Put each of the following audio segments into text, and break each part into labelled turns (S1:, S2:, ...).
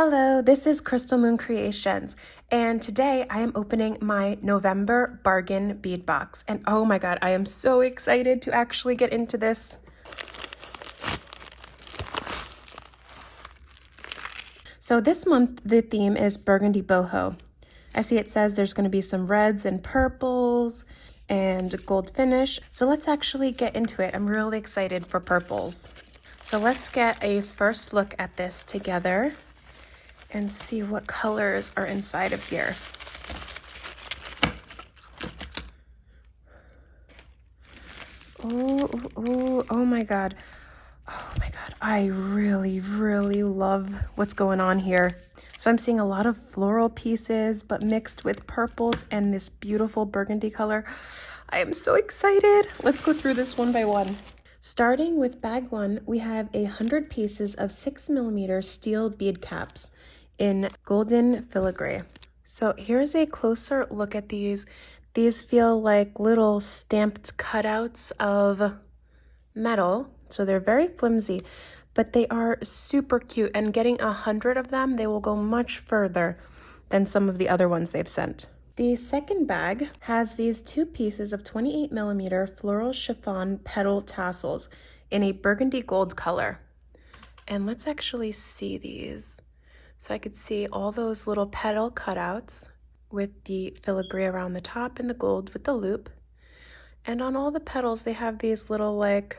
S1: Hello, this is Crystal Moon Creations, and today I am opening my November bargain bead box. And oh my god, I am so excited to actually get into this. So this month the theme is Burgundy Boho. I see it says there's going to be some reds and purples and gold finish. So let's actually get into it. I'm really excited for purples. So let's get a first look at this together and see what colors are inside of here. Oh my god. Oh my god. I really love what's going on here. So I'm seeing a lot of floral pieces, but mixed with purples and this beautiful burgundy color. I am so excited. Let's go through this one by one. Starting with bag one, we have 100 pieces of 6mm steel bead caps in golden filigree. So here's a closer look at these. These feel like little stamped cutouts of metal, so they're very flimsy, but they are super cute, and getting 100 of them, they will go much further than some of the other ones they've sent. The second bag has these 2 pieces of 28mm floral chiffon petal tassels in a burgundy gold color. And let's actually see these. So I could see all those little petal cutouts with the filigree around the top and the gold with the loop. And on all the petals, they have these little like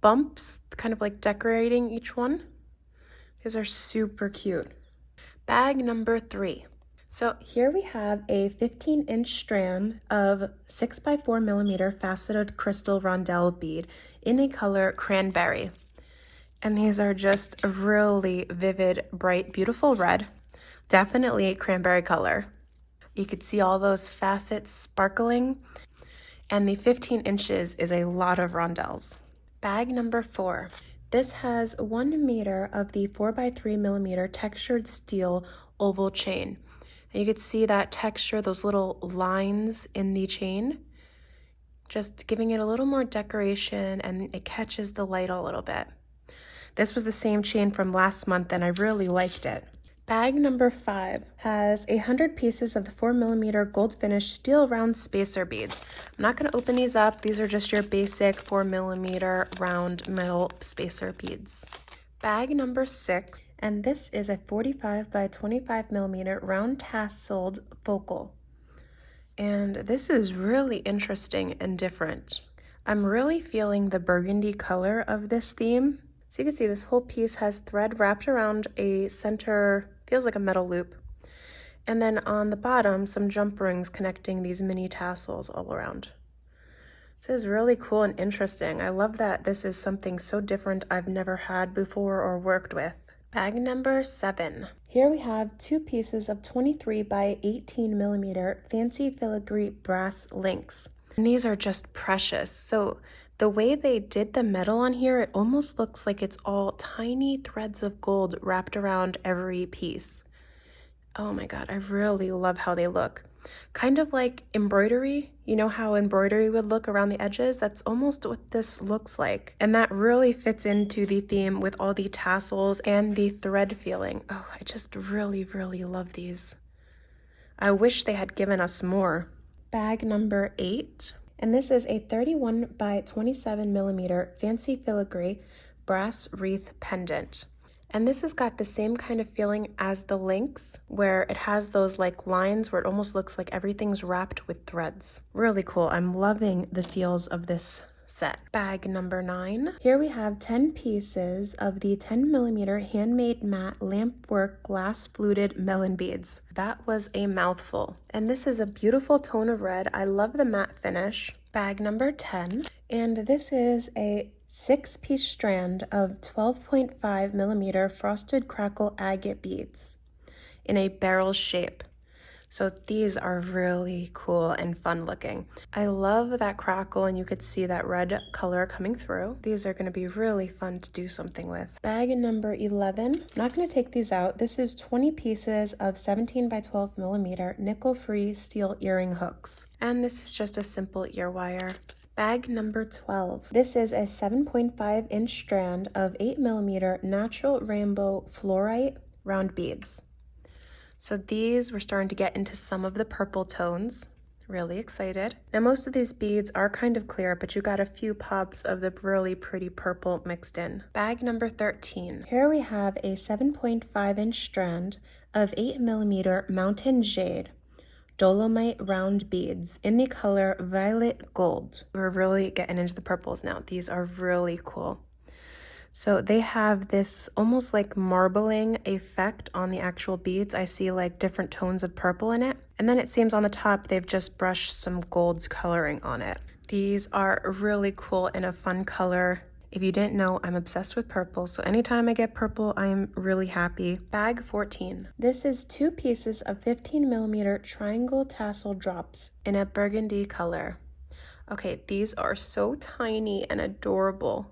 S1: bumps, kind of like decorating each one. These are super cute. Bag number 3. So here we have a 15-inch strand of 6x4mm faceted crystal rondelle bead in a color cranberry. And these are just a really vivid, bright, beautiful red. Definitely a cranberry color. You could see all those facets sparkling. And the 15 inches is a lot of rondelles. Bag number 4. This has 1 meter of the 4x3mm textured steel oval chain. And you could see that texture, those little lines in the chain, just giving it a little more decoration, and it catches the light a little bit. This was the same chain from last month and I really liked it. Bag number 5 has 100 pieces of the 4mm gold finish steel round spacer beads. I'm not going to open these up. These are just your basic 4mm round metal spacer beads. Bag number 6, and this is a 45x25mm round tasseled focal. And this is really interesting and different. I'm really feeling the burgundy color of this theme. So you can see this whole piece has thread wrapped around a center, feels like a metal loop. And then on the bottom, some jump rings connecting these mini tassels all around. This is really cool and interesting. I love that this is something so different I've never had before or worked with. Bag number 7. Here we have 2 pieces of 23x18mm fancy filigree brass links. And these are just precious. So the way they did the metal on here, it almost looks like it's all tiny threads of gold wrapped around every piece. Oh my god, I really love how they look. Kind of like embroidery. You know how embroidery would look around the edges? That's almost what this looks like. And that really fits into the theme with all the tassels and the thread feeling. Oh, I just really love these. I wish they had given us more. Bag number 8. And this is a 31x27mm fancy filigree brass wreath pendant. And this has got the same kind of feeling as the links, where it has those like lines where it almost looks like everything's wrapped with threads. Really cool. I'm loving the feels of this set. Bag number 9. Here we have 10 pieces of the 10mm handmade matte lampwork glass fluted melon beads. That was a mouthful. And this is a beautiful tone of red. I love the matte finish. Bag number 10. And this is a 6-piece strand of 12.5mm frosted crackle agate beads in a barrel shape. So these are really cool and fun looking. I love that crackle, and you could see that red color coming through. These are going to be really fun to do something with. Bag number 11. I'm not going to take these out. This is 20 pieces of 17x12mm nickel-free steel earring hooks. And this is just a simple ear wire. Bag number 12. This is a 7.5-inch strand of 8mm natural rainbow fluorite round beads. So these, we're starting to get into some of the purple tones. Really excited. Now most of these beads are kind of clear, but you got a few pops of the really pretty purple mixed in. Bag number 13. Here we have a 7.5-inch strand of 8mm mountain jade dolomite round beads in the color violet gold. We're really getting into the purples now. These are really cool. So they have this almost like marbling effect on the actual beads. I see like different tones of purple in it. And then it seems on the top, they've just brushed some gold coloring on it. These are really cool in a fun color. If you didn't know, I'm obsessed with purple, so anytime I get purple, I am really happy. Bag 14. This is 2 pieces of 15mm triangle tassel drops in a burgundy color. Okay, these are so tiny and adorable.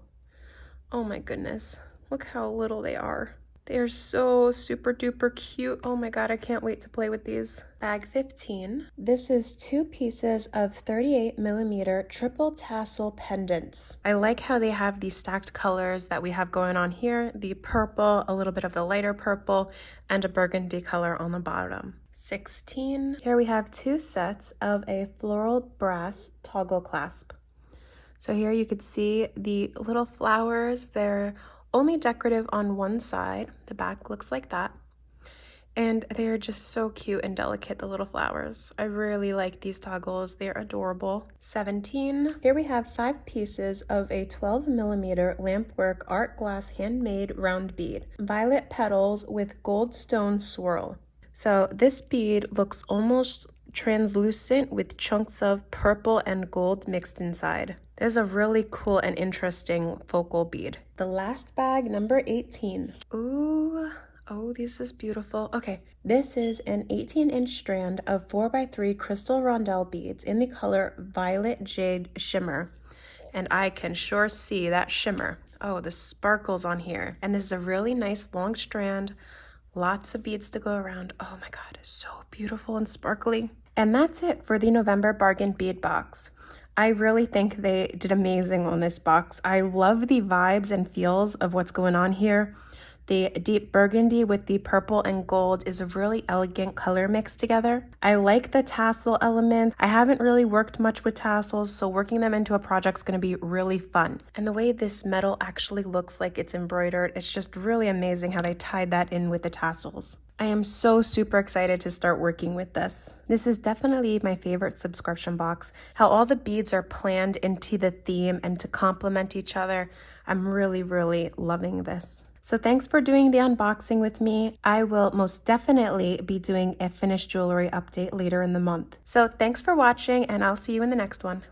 S1: Oh my goodness, look how little they are. They are so super duper cute. Oh my god, I can't wait to play with these. Bag 15. This is 2 pieces of 38mm triple tassel pendants. I like how they have these stacked colors that we have going on here. The purple, a little bit of the lighter purple, and a burgundy color on the bottom. 16. Here we have 2 sets of a floral brass toggle clasp. So here you could see the little flowers. They're only decorative on one side. The back looks like that. And they're just so cute and delicate, the little flowers. I really like these toggles. They're adorable. 17. Here we have 5 pieces of a 12mm lampwork art glass handmade round bead. Violet petals with gold stone swirl. So this bead looks almost translucent with chunks of purple and gold mixed inside. This is a really cool and interesting focal bead. The last bag, number 18. Ooh, oh, this is beautiful. Okay, this is an 18-inch strand of 4x3 crystal rondelle beads in the color violet jade shimmer. And I can sure see that shimmer. Oh, the sparkles on here. And this is a really nice long strand. Lots of beads to go around. Oh my god, so beautiful and sparkly. And that's it for the November Bargain Bead Box. I really think they did amazing on this box. I love the vibes and feels of what's going on here. The deep burgundy with the purple and gold is a really elegant color mix together. I like the tassel element. I haven't really worked much with tassels, so working them into a project is going to be really fun. And the way this metal actually looks like it's embroidered, it's just really amazing how they tied that in with the tassels. I am so super excited to start working with this. This is definitely my favorite subscription box. How all the beads are planned into the theme and to complement each other. I'm really, really loving this. So thanks for doing the unboxing with me. I will most definitely be doing a finished jewelry update later in the month. So thanks for watching, and I'll see you in the next one.